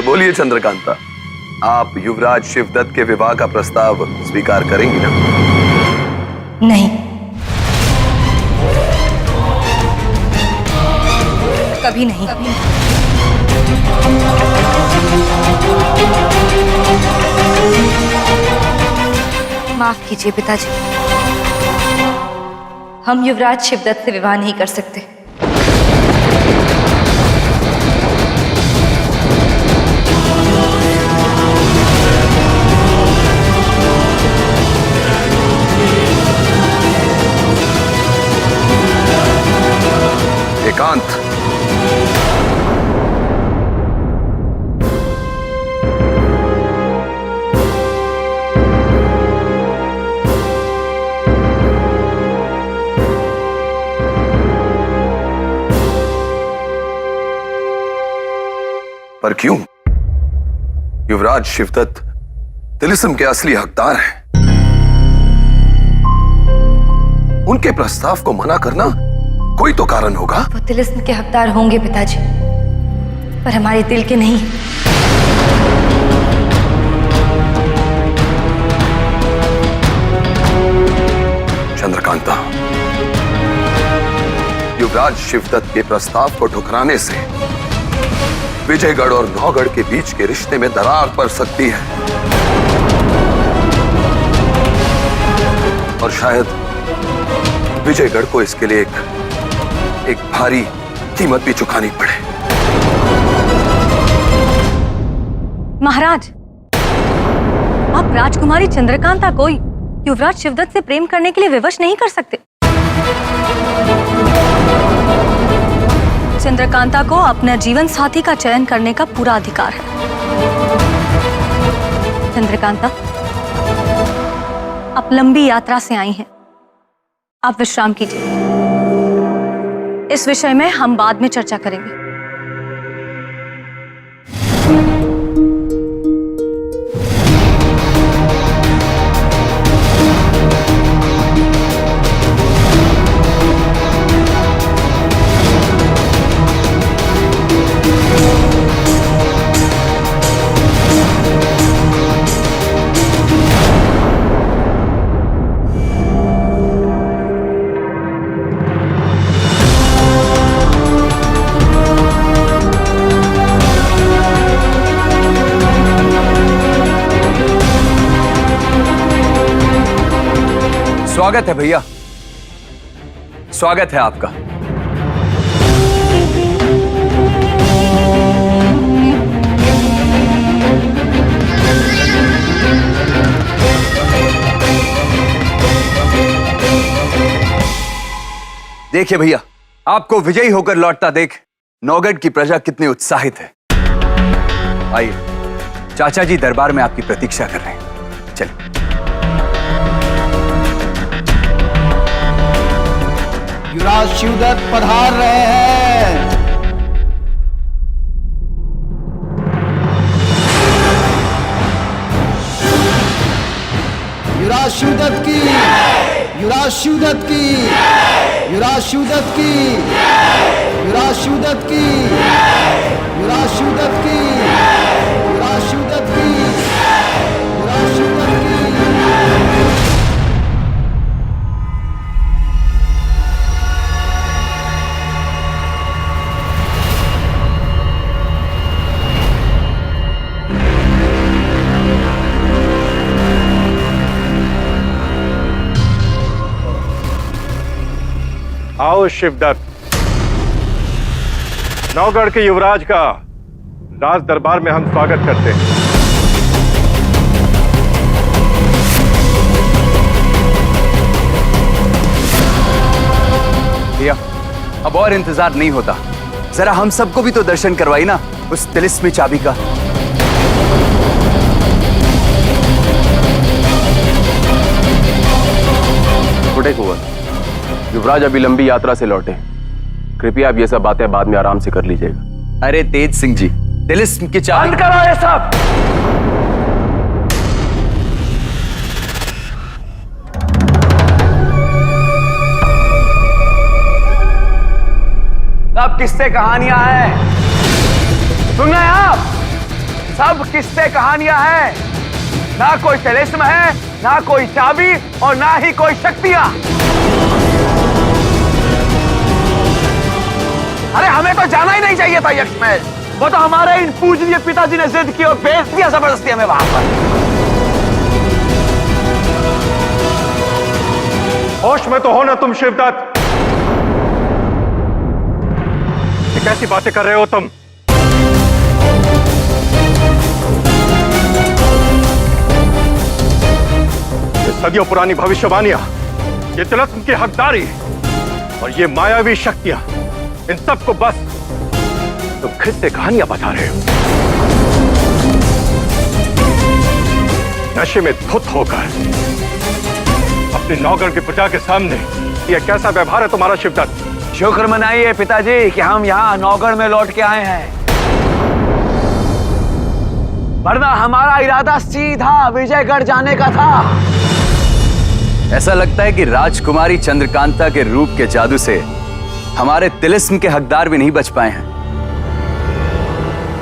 बोलिए चंद्रकांता, आप युवराज शिवदत्त के विवाह का प्रस्ताव स्वीकार करेंगी ना? नहीं, कभी नहीं। माफ कीजिए पिताजी, हम युवराज शिवदत्त से विवाह नहीं कर सकते। एकांत, पर क्यों? युवराज शिवदत्त तिलिस्म के असली हकदार हैं। उनके प्रस्ताव को मना करना कोई तो कारण होगा। वो तिलिस्म के हकदार होंगे पिताजी, पर हमारे दिल के नहीं। चंद्रकांता, युवराज शिवदत्त के प्रस्ताव को ठुकराने से विजयगढ़ और नौगढ़ के बीच के रिश्ते में दरार पड़ सकती है और शायद विजयगढ़ को इसके लिए एक भारी कीमत भी चुकानी पड़े। महाराज, आप राजकुमारी चंद्रकांता को युवराज शिवदत्त से प्रेम करने के लिए विवश नहीं कर सकते। चंद्रकांता को अपना जीवन साथी का चयन करने का पूरा अधिकार है। चंद्रकांता, आप लंबी यात्रा से आई हैं, आप विश्राम कीजिए। इस विषय में हम बाद में चर्चा करेंगे। स्वागत है भैया, स्वागत है आपका। देखिए भैया, आपको विजयी होकर लौटता देख नौगढ़ की प्रजा कितनी उत्साहित है। आइए, चाचा जी दरबार में आपकी प्रतीक्षा कर रहे हैं। चलिए। युवराज शिवदत्त पधार रहे हैं। युवराज शिवदत्त की, युवराज शिवदत्त की, युवराज शिवदत्त की, युवराज शिवदत्त की, युवराज शिवदत्त की, युवराज शिवदत्त की, युवराज शिवदत्त की। आओ शिवदत्त, नौगढ़ के युवराज का राज दरबार में हम स्वागत करते हैं। भैया, अब और इंतजार नहीं होता, जरा हम सबको भी तो दर्शन करवाई ना उस तिलिस्मी चाबी का। छोटे कुंवर, युवराज अभी लंबी यात्रा से लौटे, कृपया आप ये सब बातें बाद में आराम से कर लीजिएगा। अरे तेज सिंह जी, तिलिस्म की चाबी बंद करो ये सब। अब किससे कहानियां हैं? सुन रहे हैं आप? सब किस्से कहानियां हैं। ना कोई तिलिस्म है, ना कोई चाबी और ना ही कोई शक्तियां। अरे हमें तो जाना ही नहीं चाहिए था यक्ष महल। वो तो हमारे इन पूजनीय पिताजी ने जिद की और भेज दिया जबरदस्ती हमें वहां पर। होश में तो हो ना तुम शिवदत्त? ये कैसी बातें कर रहे हो तुम? ये सदियों पुरानी भविष्यवाणियां, ये तिलिस्म की हकदारी और ये मायावी शक्तियां, इन सबको बस तुम किस्से कहानियां बता रहे हो। नशे में धुत होकर अपनी नौगढ़ की प्रजा के सामने ये कैसा व्यवहार है तुम्हारा शिवदत्त? शुक्र मनाइए पिताजी कि हम यहाँ नौगढ़ में लौट के आए हैं, वरना हमारा इरादा सीधा विजयगढ़ जाने का था। ऐसा लगता है कि राजकुमारी चंद्रकांता के रूप के जादू से हमारे तिलिस्म के हकदार भी नहीं बच पाए हैं।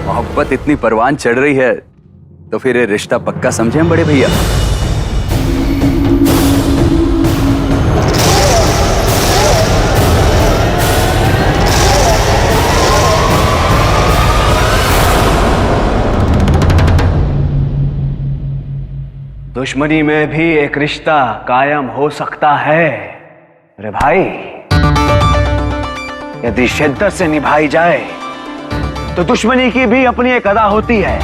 मोहब्बत इतनी परवान चढ़ रही है तो फिर ये रिश्ता पक्का समझे हम बड़े भैया। दुश्मनी में भी एक रिश्ता कायम हो सकता है अरे भाई, यदि शिद्दत से निभाई जाए तो दुश्मनी की भी अपनी एक अदा होती है।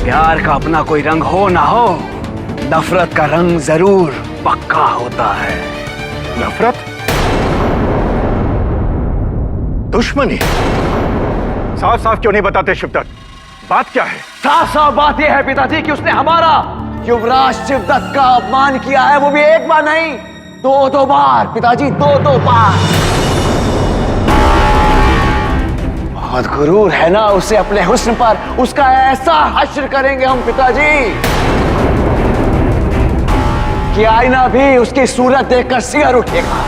प्यार का अपना कोई रंग हो ना हो, नफरत का रंग जरूर पक्का होता है। नफरत? दुश्मनी? साफ साफ क्यों नहीं बताते शिवदत्त? बात क्या है? साफ साफ बात यह है पिताजी कि उसने हमारा युवराज शिवदत्त का अपमान किया है, वो भी एक बार नहीं, दो बार पिताजी, दो बार। बहुत गुरूर है ना उसे अपने हुस्न पर, उसका ऐसा हश्र करेंगे हम पिताजी कि आईना भी उसकी सूरत देखकर सिहर उठेगा।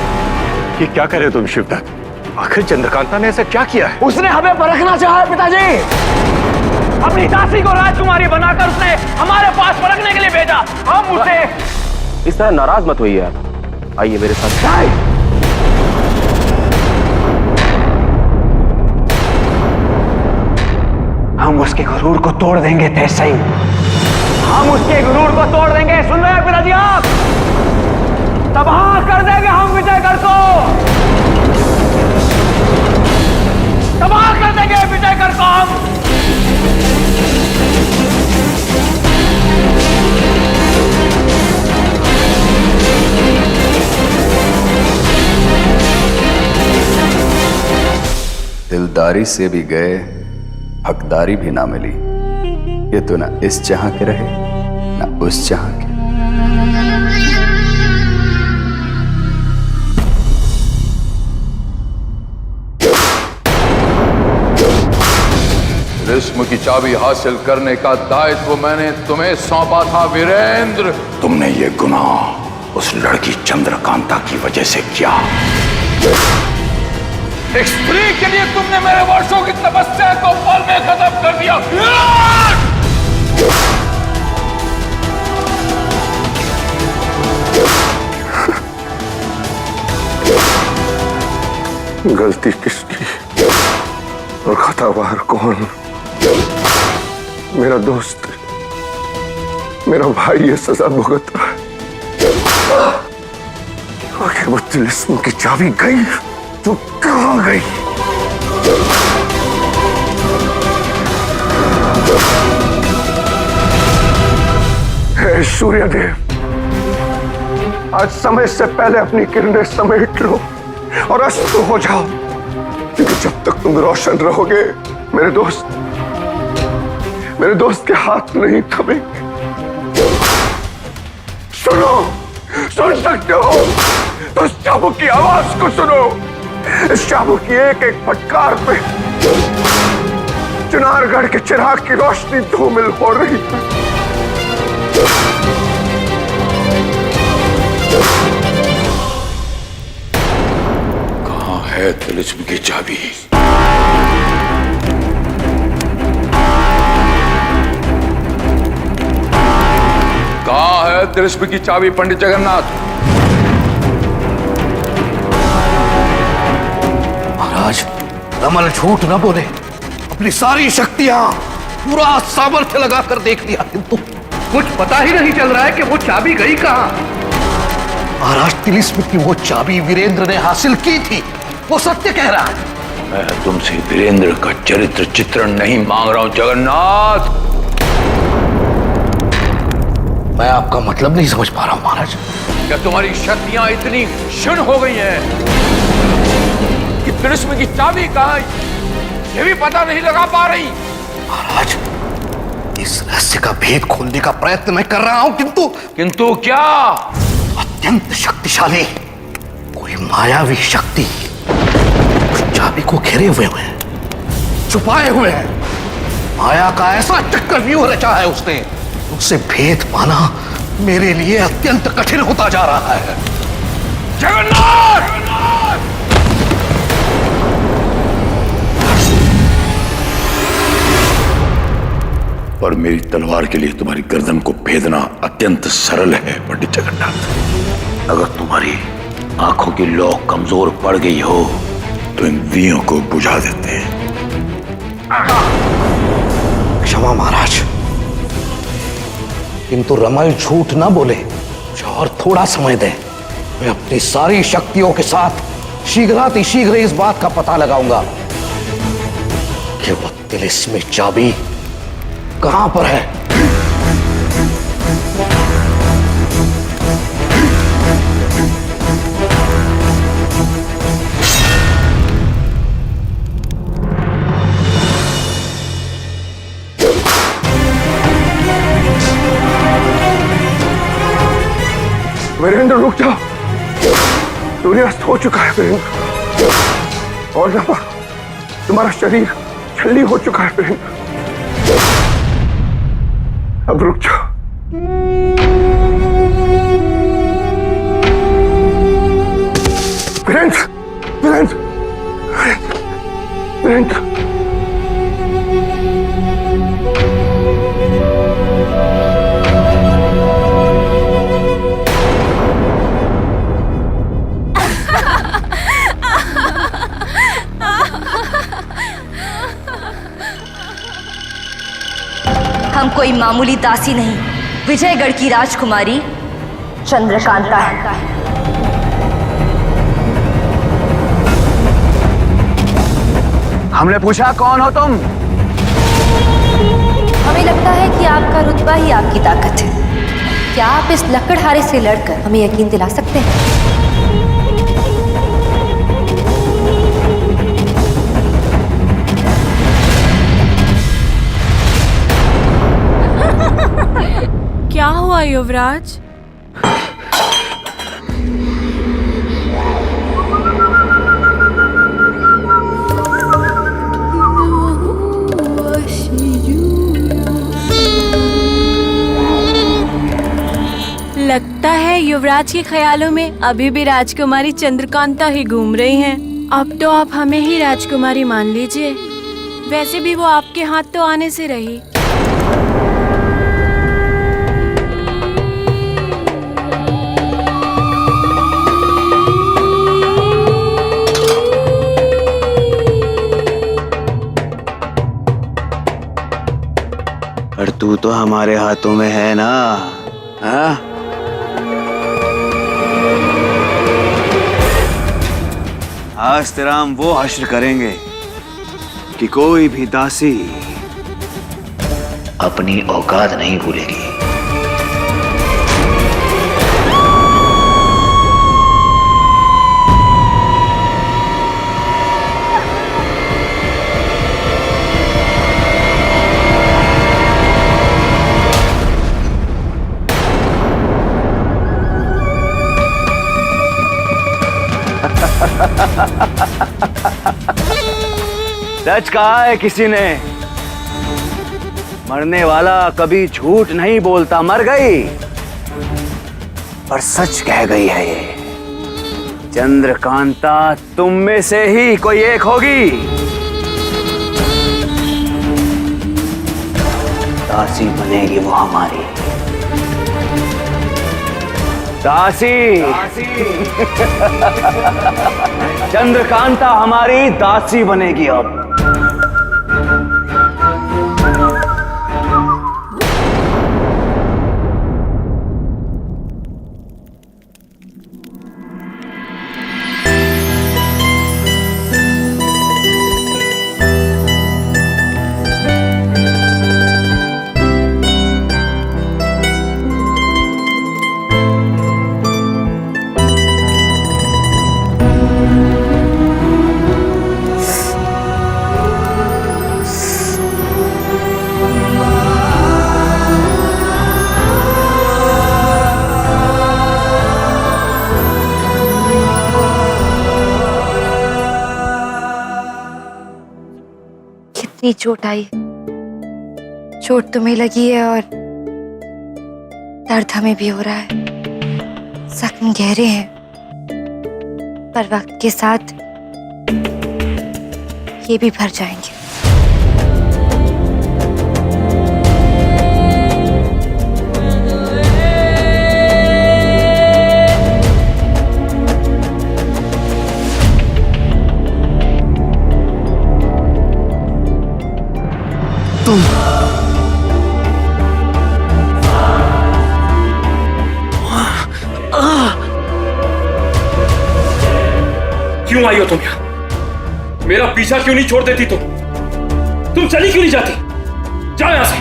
ये क्या करे तुम शिवदत्त? आखिर चंद्रकांता ने ऐसा क्या किया है? उसने हमें परखना चाहा है पिताजी। अपनी दासी को राजकुमारी बनाकर उसने हमारे पास परखने के लिए भेजा। हम उसे इस तरह नाराज मत होइए आप, आइए मेरे साथ। हम उसके गुरूर को तोड़ देंगे तेज सिंह, हम उसके गुरूर को तोड़ देंगे। सुन रहे हैं पिताजी आप? तबाह कर देंगे हम विजयगढ़ को, तबाह कर देंगे विजयगढ़ को हम। दिलदारी से भी गए, हकदारी भी ना मिली। ये तो ना इस जहां के रहे ना उस जहां के। तिलिस्म की चाबी हासिल करने का दायित्व मैंने तुम्हें सौंपा था वीरेंद्र। तुमने ये गुनाह उस लड़की चंद्रकांता की वजह से किया। एक स्त्री के लिए तुमने मेरे वर्षों की तपस्या को पल में खत्म कर दिया। गलती किसकी और खतावार कौन? मेरा दोस्त, मेरा भाई ये सजा भुगत रहा है। आखिर वो तिलिस्म की चाबी गई तो कहां गई? हे सूर्यदेव, आज समय से पहले अपनी किरणें समेट लो और अस्त हो जाओ, क्योंकि जब तक तुम रोशन रहोगे मेरे दोस्त के हाथ नहीं थमेंगे। सुनो, सुन सकते हो तो इस चाबुक की आवाज को सुनो। इस चाबुक की एक एक फटकार पे चुनारगढ़ के चिराग की रोशनी धूमिल हो रही है। कहां है तिलिस्म की चाबी? तिलिस्म की चाबी पंडित जगन्नाथ। महाराज, रमल झूठ न बोले। अपनी सारी शक्तियां, पूरा सामर्थ्य लगाकर देख लिया, किंतु कुछ पता ही नहीं चल रहा है कि वो चाबी गई कहां। महाराज, तिलिस्म की वो चाबी वीरेंद्र ने हासिल की थी, वो सत्य कह रहा है। मैं तुमसे वीरेंद्र का चरित्र चित्रण नहीं मांग रहा हूं जगन्नाथ। मैं आपका मतलब नहीं समझ पा रहा हूं महाराज। क्या तुम्हारी शक्तियां इतनी क्षीण हो गई हैं कि तिलिस्म की चाबी कहां है ये भी पता नहीं लगा पा रही? महाराज, इस रहस्य का भेद खोलने का प्रयत्न मैं कर रहा हूं, किंतु क्या? अत्यंत शक्तिशाली कोई मायावी शक्ति उस चाबी को घेरे हुए हैं, छुपाए हुए हैं। माया का ऐसा चक्रव्यूह रचा है उसने, उससे भेद पाना मेरे लिए अत्यंत कठिन होता जा रहा है। जगन्नाथ! पर मेरी तलवार के लिए तुम्हारी गर्दन को भेदना अत्यंत सरल है पंडित जगन्नाथ। अगर तुम्हारी आंखों की लौ कमजोर पड़ गई हो तो इन दियों को बुझा देते हैं। क्षमा महाराज, किंतु रमल झूठ ना बोले। मुझे और थोड़ा समय दे, मैं अपनी सारी शक्तियों के साथ शीघ्रातिशीघ्र इस बात का पता लगाऊंगा कि वो तिलिस्मी चाबी कहां पर है। वीरेंद्र रुक जाओ, सूर्यास्त हो चुका है वीरेंद्र, और तुम्हारा शरीर छल्ली हो चुका है वीरेंद्र। अब रुक जाओ। वीरेंद्र, वीरेंद्र, वीरेंद्र, हम कोई मामूली दासी नहीं, विजयगढ़ की राजकुमारी चंद्रकांता है। हमने पूछा कौन हो तुम? हमें लगता है कि आपका रुतबा ही आपकी ताकत है। क्या आप इस लकड़हारे से लड़कर हमें यकीन दिला सकते हैं? क्या हुआ युवराज? लगता है युवराज के ख्यालों में अभी भी राजकुमारी चंद्रकांता ही घूम रही हैं। अब तो आप हमें ही राजकुमारी मान लीजिए। वैसे भी वो आपके हाथ तो आने से रही। पर तू तो हमारे हाथों में है ना, हाँ? आज तेरा हम वो हश्र करेंगे कि कोई भी दासी अपनी औकात नहीं भूलेगी। सच कहा है किसी ने, मरने वाला कभी झूठ नहीं बोलता। मर गई पर सच कह गई है ये। चंद्रकांता तुम में से ही कोई एक होगी। दासी बनेगी वो हमारी। दासी चंद्रकांता हमारी दासी बनेगी अब। कितनी चोट आई। चोट तुम्हें लगी है और दर्द हमें भी हो रहा है। जख्म गहरे हैं, पर वक्त के साथ ये भी भर जाएंगे। क्यों आई हो तुम यहाँ? मेरा पीछा क्यों नहीं छोड़ देती तुम चली क्यों नहीं जाती? जाओ यहां से।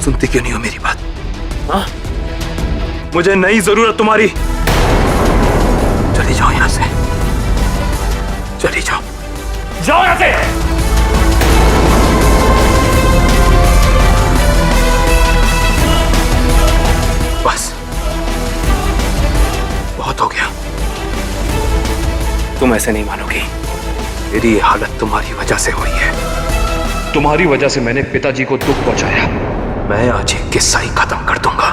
सुनती क्यों नहीं हो मेरी बात? हाँ? मुझे नहीं जरूरत तुम्हारी। चली जाओ यहां से, चली जाओ, जाओ यहां से। बस बहुत हो गया। तुम ऐसे नहीं मानोगी। मेरी ये हालत तुम्हारी वजह से हुई है। तुम्हारी वजह से मैंने पिताजी को दुख पहुंचाया। मैं आज ये किस्सा ही खत्म कर दूंगा।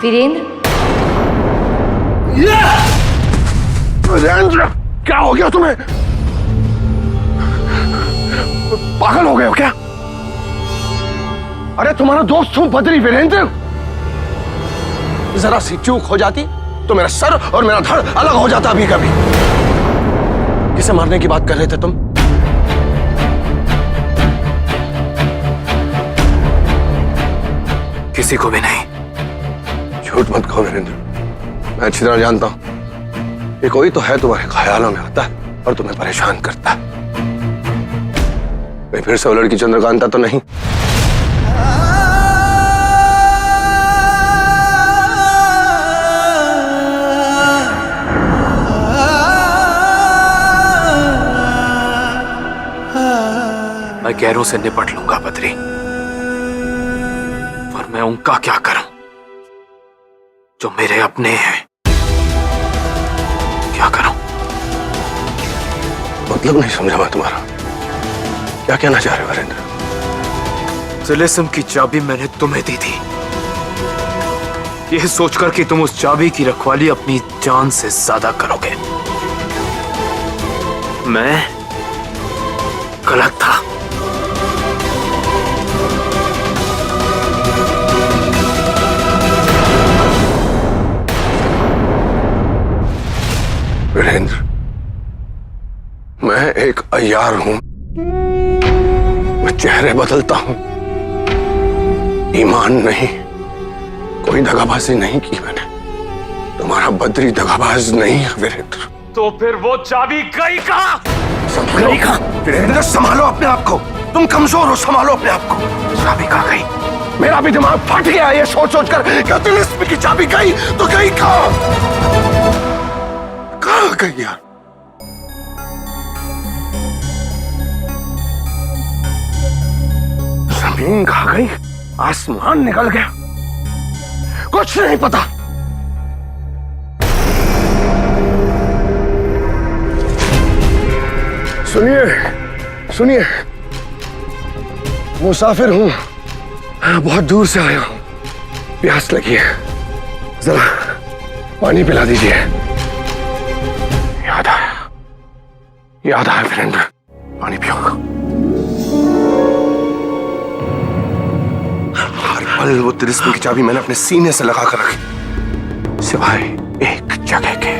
वीरेंद्र, वीरेंद्र, क्या हो गया तुम्हें? पागल हो गए हो क्या? अरे तुम्हारा दोस्त हूं बद्री वीरेंद्र। जरा सी चूक हो जाती तो मेरा सर और मेरा धड़ अलग हो जाता अभी कभी। किसे मारने की बात कर रहे थे तुम? किसी को भी नहीं। झूठ मत कहो वीरेंद्र, मैं अच्छी तरह जानता हूं ये कोई तो है तुम्हारे ख्यालों में आता है और तुम्हें परेशान करता है। कहीं फिर से वो लड़की चंद्रकांता तो नहीं? मैं गैरों से निपट लूंगा बद्री, पर मैं उनका क्या करूं जो मेरे अपने हैं? क्या करूं? मतलब नहीं समझा मैं तुम्हारा। क्या कहना चाह रहे हो वीरेंद्र? तिलिस्म की चाबी मैंने तुम्हें दी थी, यह सोचकर कि तुम उस चाबी की रखवाली अपनी जान से ज्यादा करोगे। मैं गलत था। वीरेंद्र, मैं एक अय्यार हूं। मैं चेहरे बदलता हूं, ईमान नहीं। कोई दगाबाजी नहीं की मैंने। तुम्हारा बद्री दगाबाज नहीं है वीरेंद्र। तो फिर वो चाबी गई कहां? गई कहां? वीरेंद्र संभालो अपने आप को, तुम कमजोर हो, संभालो अपने आप को। चाबी कहां गई? मेरा भी दिमाग फट गया ये सोच सोच कर। क्या तिलिस्म की चाबी गई तो गई कहां? कहां गई यार? जमीन खा गई, आसमान निकल गया। कुछ नहीं पता। सुनिए सुनिए, मुसाफिर हूं, बहुत दूर से आया हूं, प्यास लगी है, जरा पानी पिला दीजिए। याद आया वीरेंद्र, पानी पियो। हर पल वो तिलिस्म की चाबी मैंने अपने सीने से लगा कर रखी, सिवाय एक जगह के।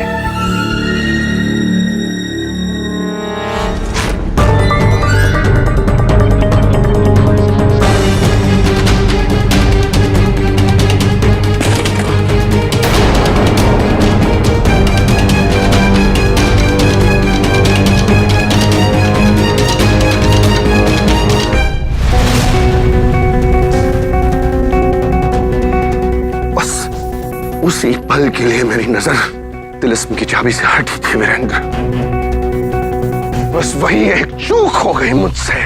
उस एक पल के लिए मेरी नजर तिलिस्म की चाबी से हटी थी वीरेंद्र। बस वही एक चूक हो गई मुझसे।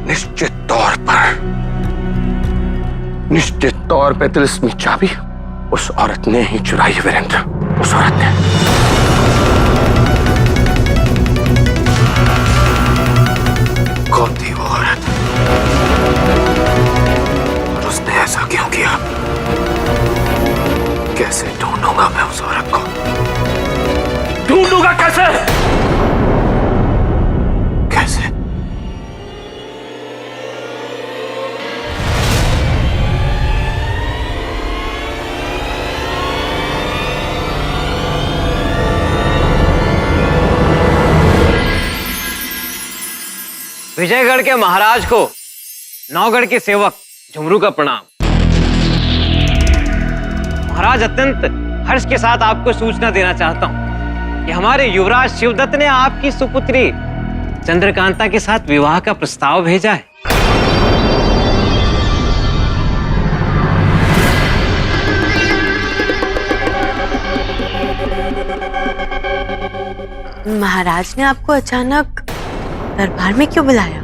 निश्चित तौर पर तिलिस्म की चाबी उस औरत ने ही चुराई है वीरेंद्र, उस औरत ने। कौन थी वो औरत? उसने ऐसा क्यों किया? कैसे ढूंढूंगा मैं उस औरत को? ढूंढूंगा कैसे? कैसे? विजयगढ़ के महाराज को नौगढ़ के सेवक झुमरू का प्रणाम। महाराज, अत्यंत हर्ष के साथ आपको सूचना देना चाहता हूं कि हमारे युवराज शिवदत्त ने आपकी सुपुत्री चंद्रकांता के साथ विवाह का प्रस्ताव भेजा है। महाराज ने आपको अचानक दरबार में क्यों बुलाया?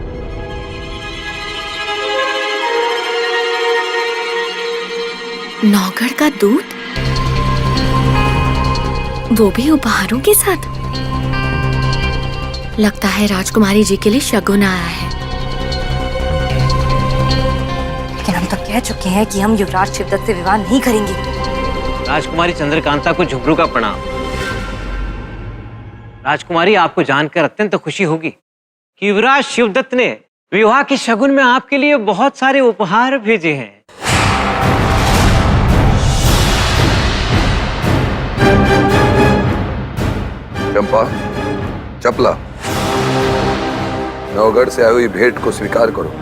नौगढ़ का दूत, वो भी उपहारों के साथ। लगता है राजकुमारी जी के लिए शगुन आया है। लेकिन हम तो कह चुके हैं कि हम युवराज शिवदत्त से विवाह नहीं करेंगे। राजकुमारी चंद्रकांता को झुमरू का प्रणाम। राजकुमारी, आपको जानकर अत्यंत खुशी होगी कि युवराज शिवदत्त ने विवाह के शगुन में आपके लिए बहुत सारे उपहार भेजे हैं। चंपा, चपला, नौगढ़ से आई हुई भेंट को स्वीकार करो।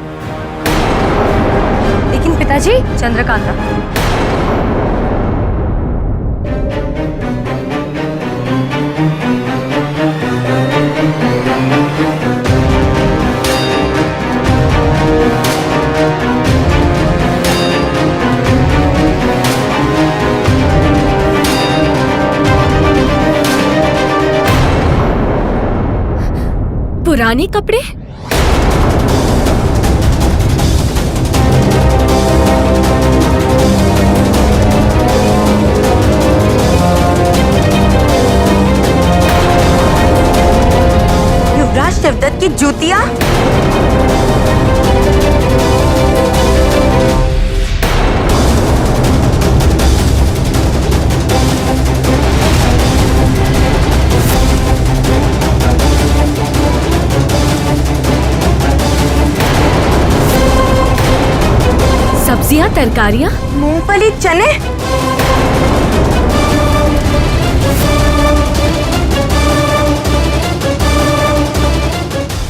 लेकिन पिताजी, चंद्रकांता। पुराने कपड़े? युवराज शिवदत्त की जूतियां? सब्जियां, तरकारियां, मूंगफली, चने।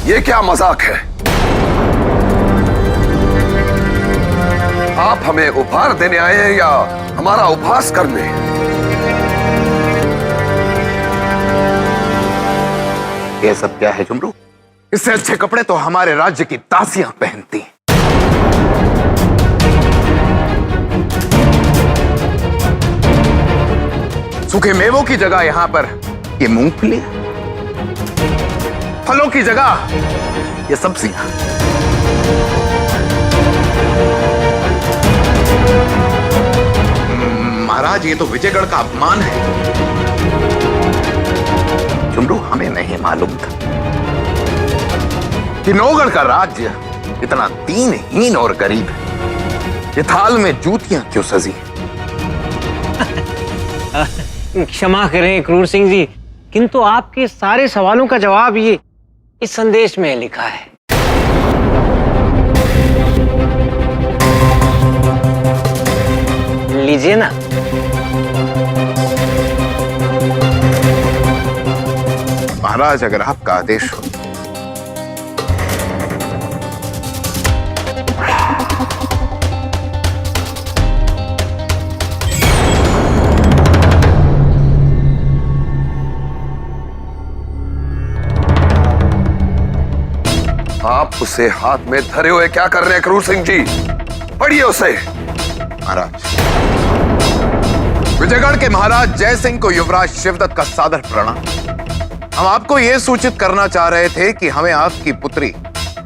ये क्या मजाक है? आप हमें उपहार देने आए हैं या हमारा उपहास करने? ये सब क्या है झुमरू? इससे अच्छे कपड़े तो हमारे राज्य की दासियां पहनती। सूखे मेवों की जगह यहां पर ये मूंगफली, फलों की जगह ये सब्जियां। महाराज ये तो विजयगढ़ का अपमान है। चुमरू, हमें नहीं मालूम था कि नौगढ़ का राज्य इतना दीनहीन और गरीब है। ये थाल में जूतियां क्यों सजी? क्षमा करें क्रूर सिंह जी, किंतु आपके सारे सवालों का जवाब ये इस संदेश में लिखा है। लीजिए ना। महाराज, अगर आपका आदेश हो। आप उसे हाथ में धरे हुए क्या कर रहे हैं क्रूर सिंह जी? पढ़िए उसे। महाराज, विजयगढ़ के महाराज जय सिंह को युवराज शिवदत्त का सादर प्रणाम। हम आपको यह सूचित करना चाह रहे थे कि हमें आपकी पुत्री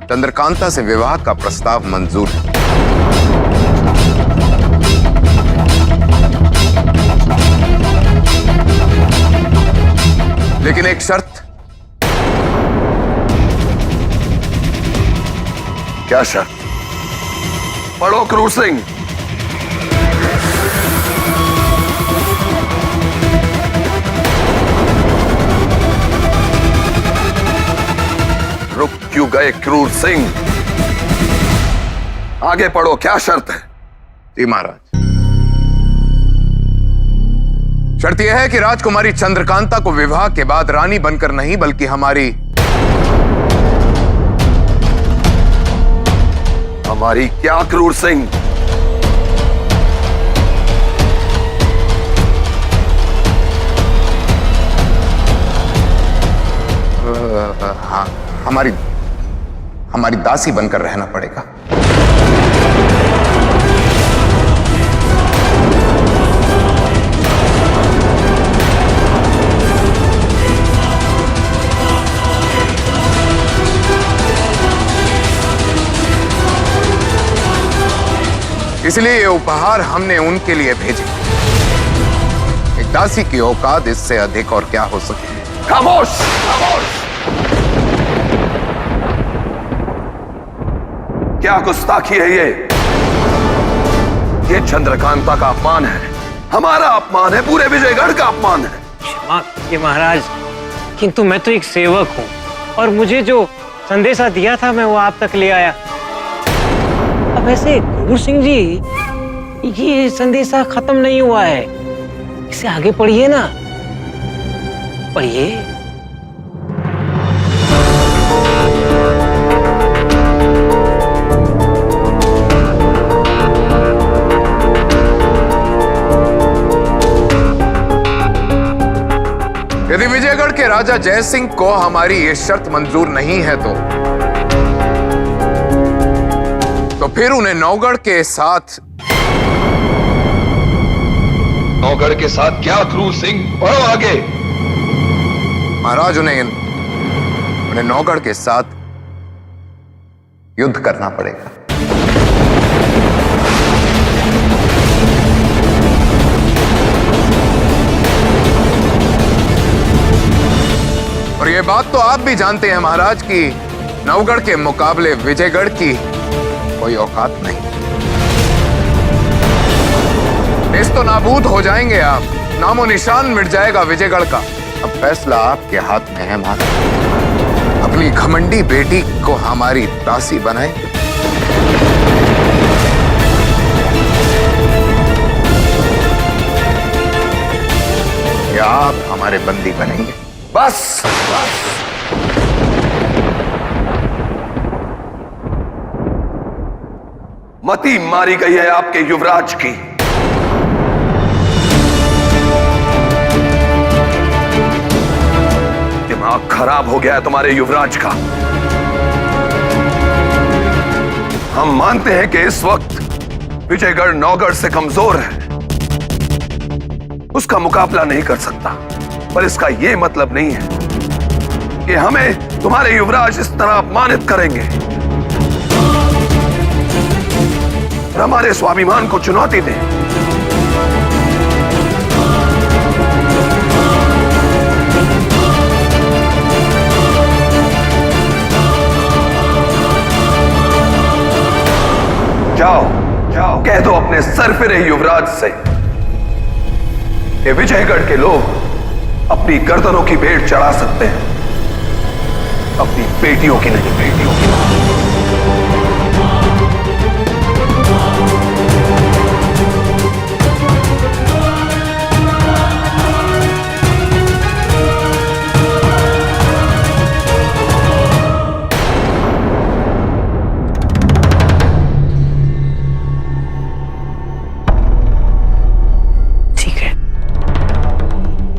चंद्रकांता से विवाह का प्रस्ताव मंजूर है। लेकिन एक शर्त। क्या शर्त? पढ़ो क्रूर सिंह। रुक क्यों गए क्रूर सिंह? आगे पढ़ो, क्या शर्त है? जी महाराज, शर्त यह है कि राजकुमारी चंद्रकांता को विवाह के बाद रानी बनकर नहीं बल्कि हमारी क्या क्रूर सिंह? हाँ, हमारी दासी बनकर रहना पड़ेगा। इसलिए ये उपहार हमने उनके लिए भेजे। एक दासी की औकात इससे अधिक और क्या हो सके। खामोश! खामोश! क्या गुस्ताखी है ये? चंद्रकांता का अपमान है, हमारा अपमान है, पूरे विजयगढ़ का अपमान है। क्षमा कीजिए महाराज, किंतु मैं तो एक सेवक हूँ और मुझे जो संदेशा दिया था मैं वो आप तक ले आया। अब ऐसे क्रूर सिंह जी, ये संदेशा खत्म नहीं हुआ है, इसे आगे पढ़िए ना, पढ़िए। यदि विजयगढ़ के राजा जय सिंह को हमारी ये शर्त मंजूर नहीं है तो फिर उन्हें नौगढ़ के साथ क्या क्रूर सिंह? पढ़ो आगे। महाराज, उन्हें नौगढ़ के साथ युद्ध करना पड़ेगा। और ये बात तो आप भी जानते हैं महाराज कि नवगढ़ के मुकाबले विजयगढ़ की कोई औकात नहीं। इस तो नाबूद हो जाएंगे आप, नामो निशान मिट जाएगा विजयगढ़ का। अब फैसला आपके हाथ में है महाराज। अपनी घमंडी बेटी को हमारी दासी बनाए या आप हमारे बंदी बनेंगे? बस, मती मारी गई है आपके युवराज की। दिमाग खराब हो गया है तुम्हारे युवराज का। हम मानते हैं कि इस वक्त विजयगढ़ नौगढ़ से कमजोर है, उसका मुकाबला नहीं कर सकता, पर इसका यह मतलब नहीं है कि हमें तुम्हारे युवराज इस तरह अपमानित करेंगे और हमारे स्वाभिमान को चुनौती दें। जाओ जाओ कह दो अपने सरफिरे युवराज से कि विजयगढ़ के लोग अपनी गर्दनों की भेंट चढ़ा सकते हैं, अपनी बेटियों की नहीं, बेटियों की नहीं। ठीक है,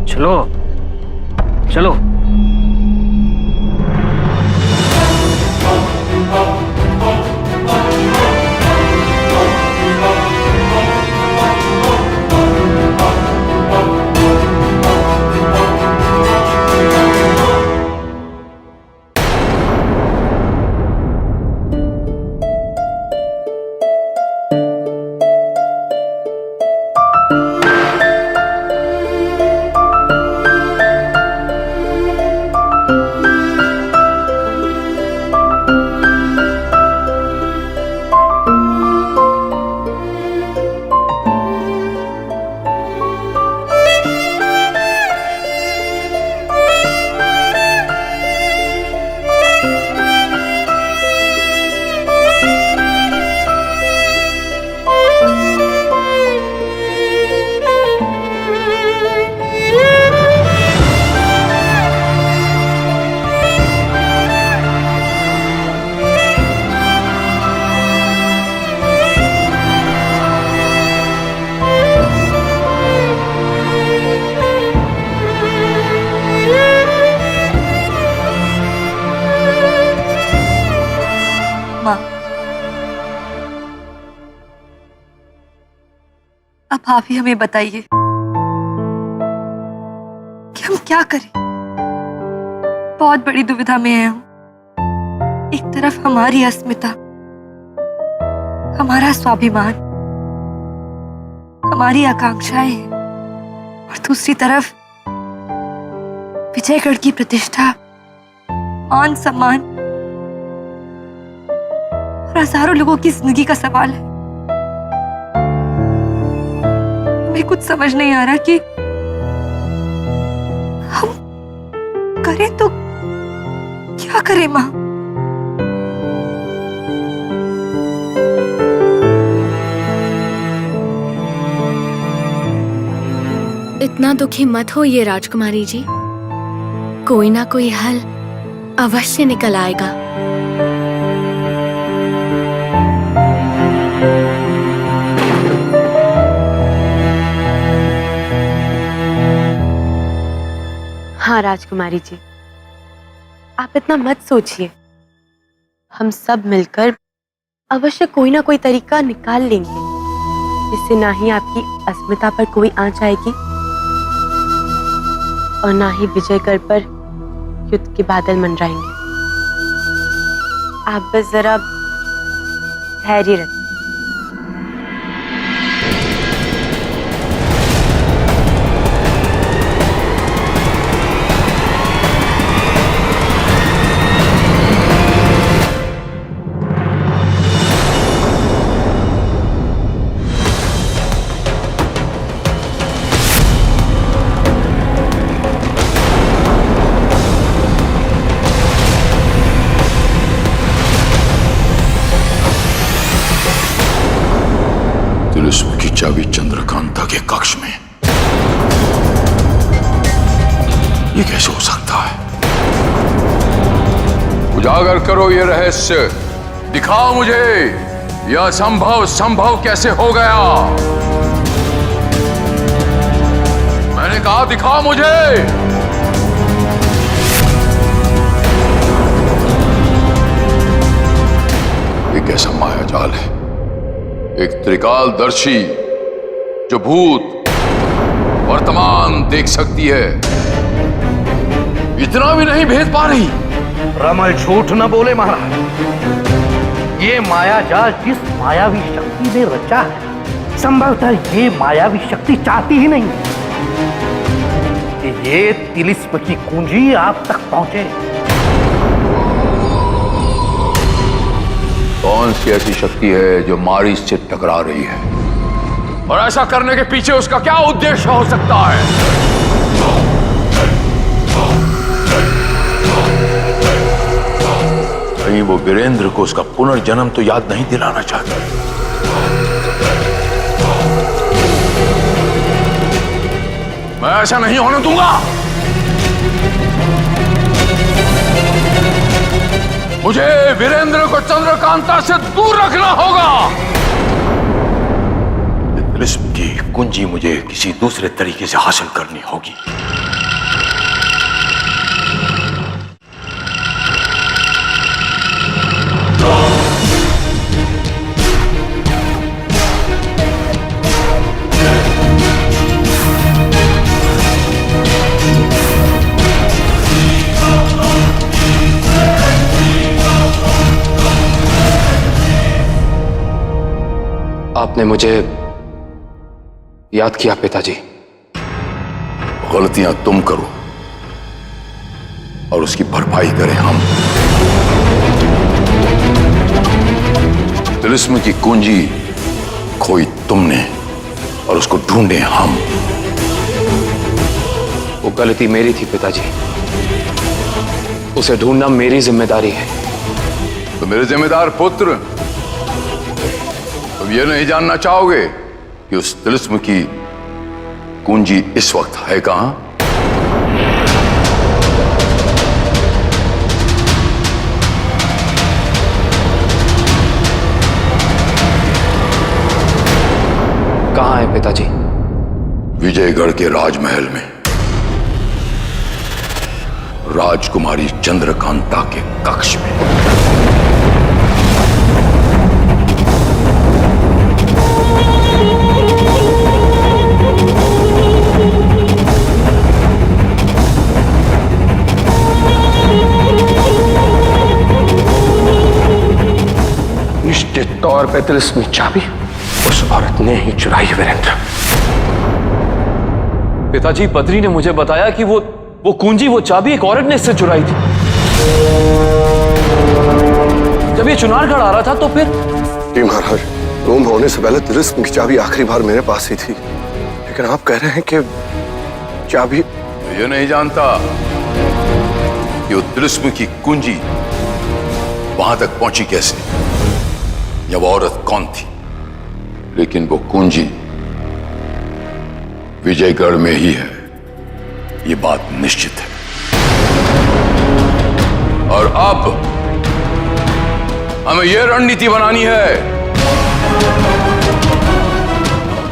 चलो चलो। माँ, अब आप ही हमें बताइए कि हम क्या करें। बहुत बड़ी दुविधा में है हम। एक तरफ हमारी अस्मिता, हमारा स्वाभिमान, हमारी आकांक्षाएं हैं, और दूसरी तरफ विजयगढ़ की प्रतिष्ठा, मान सम्मान और हजारों लोगों की जिंदगी का सवाल है। हमें कुछ समझ नहीं आ रहा कि हम करें तो क्या करें माँ। इतना दुखी मत होइए राजकुमारी जी, कोई ना कोई हल अवश्य निकल आएगा। हाँ राजकुमारी जी, आप इतना मत सोचिए, हम सब मिलकर अवश्य कोई ना कोई तरीका निकाल लेंगे जिससे ना ही आपकी अस्मिता पर कोई आंच आएगी और ना ही विजयगढ़ पर युद्ध के बादल मंडराएंगे। आप बस जरा धैर्य रखें। तिलिस्म की चाबी चंद्रकांता के कक्ष में, ये कैसे हो सकता है? उजागर करो ये रहस्य, दिखाओ मुझे यह असंभव संभव कैसे हो गया। मैंने कहा दिखाओ मुझे। ये कैसा मायाजाल है? एक त्रिकालदर्शी जो भूत वर्तमान देख सकती है, इतना भी नहीं भेद पा रही। रमल झूठ न बोले महाराज, ये मायाजाल जिस मायावी शक्ति ने रचा है, संभवतः ये मायावी शक्ति चाहती ही नहीं कि ये तिलिस्म की कुंजी आप तक पहुंचे। कौन की ऐसी शक्ति है जो मारिच से टकरा रही है, और ऐसा करने के पीछे उसका क्या उद्देश्य हो सकता है? कहीं वो वीरेंद्र को उसका पुनर्जन्म तो याद नहीं दिलाना चाहता? मैं ऐसा नहीं होने दूंगा। मुझे वीरेंद्र को चंद्रकांता से दूर रखना होगा। तिलिस्म की कुंजी मुझे किसी दूसरे तरीके से हासिल करनी होगी। आपने मुझे याद किया पिताजी। गलतियां तुम करो और उसकी भरपाई करें हम। तिलिस्म की कुंजी खोई तुमने और उसको ढूंढे हम। वो गलती मेरी थी पिताजी, उसे ढूंढना मेरी जिम्मेदारी है। तो मेरे जिम्मेदार पुत्र, तुम ये नहीं जानना चाहोगे कि उस तिलिस्म की कुंजी इस वक्त है कहां? कहां है पिताजी? विजयगढ़ के राजमहल में, राजकुमारी चंद्रकांता के कक्ष में। निश्चित तौर पे तिलिस्मी चाबी उस औरत ने ही चुराई वीरेंद्र। पिताजी, बद्री ने मुझे बताया कि वो कुंजी, वो चाबी एक औरत ने इससे चुराई थी। जब ये चुनारगढ़ आ रहा था तो फिर? जी महाराज, गुम होने से पहले तिलिस्म की चाबी आखिरी बार मेरे पास ही थी, लेकिन आप कह रहे हैं कि चाबी। ये नहीं जानता कि वो तिलिस्म की कुंजी वहां तक पहुंची कैसे, या वो औरत कौन थी, लेकिन वो कुंजी विजयगढ़ में ही है, ये बात निश्चित है। और अब हमें यह रणनीति बनानी है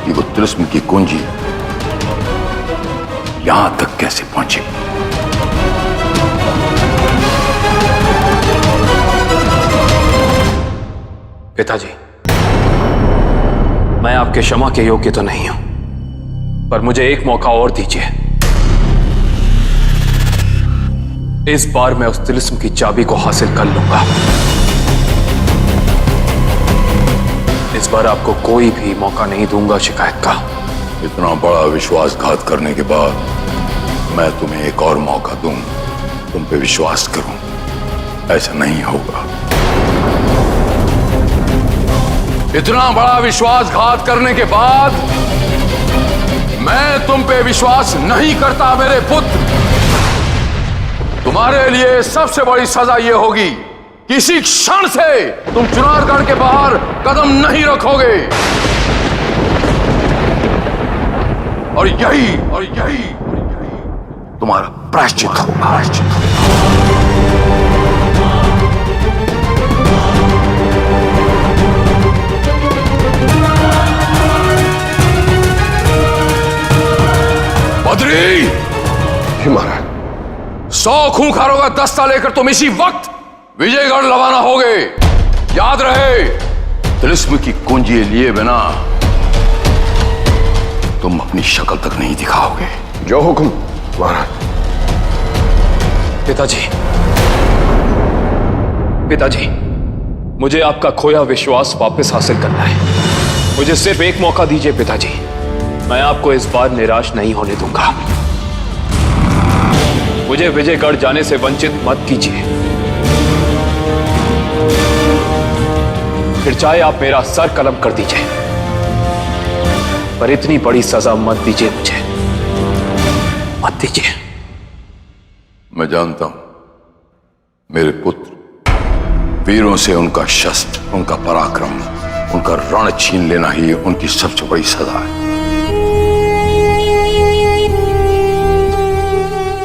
कि वो तिलिस्म की कुंजी यहां तक कैसे पहुंची। पिताजी, मैं आपके क्षमा के योग्य तो नहीं हूं, पर मुझे एक मौका और दीजिए। इस बार मैं उस तिलिस्म की चाबी को हासिल कर लूंगा। इस बार आपको कोई भी मौका नहीं दूंगा शिकायत का। इतना बड़ा विश्वासघात करने के बाद मैं तुम्हें एक और मौका दूं, तुम पे विश्वास करूं, ऐसा नहीं होगा। इतना बड़ा विश्वासघात करने के बाद मैं तुम पे विश्वास नहीं करता मेरे पुत्र। तुम्हारे लिए सबसे बड़ी सजा यह होगी कि इसी क्षण से तुम चुनारगढ़ के बाहर कदम नहीं रखोगे, और यही तुम्हारा प्रायश्चित होगा। बद्री, महाराज, 100 खूंखारों का दस्ता लेकर तुम इसी वक्त विजयगढ़ रवाना होगे। याद रहे, तिलिस्म की कुंजी लिए बिना तुम अपनी शक्ल तक नहीं दिखाओगे। जो हुक्म महाराज। पिताजी, मुझे आपका खोया विश्वास वापस हासिल करना है। मुझे सिर्फ एक मौका दीजिए पिताजी, मैं आपको इस बार निराश नहीं होने दूंगा। मुझे विजयगढ़ जाने से वंचित मत कीजिए। फिर चाहे आप मेरा सर कलम कर दीजिए, पर इतनी बड़ी सजा मत दीजिए मुझे, मत दीजिए। मैं जानता हूं मेरे पुत्र वीरों से उनका शस्त्र, उनका पराक्रम, उनका रण छीन लेना ही उनकी सबसे बड़ी सजा है।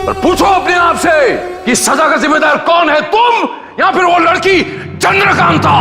पर पूछो अपने आप से कि सजा का जिम्मेदार कौन है, तुम या फिर वो लड़की चंद्रकांता?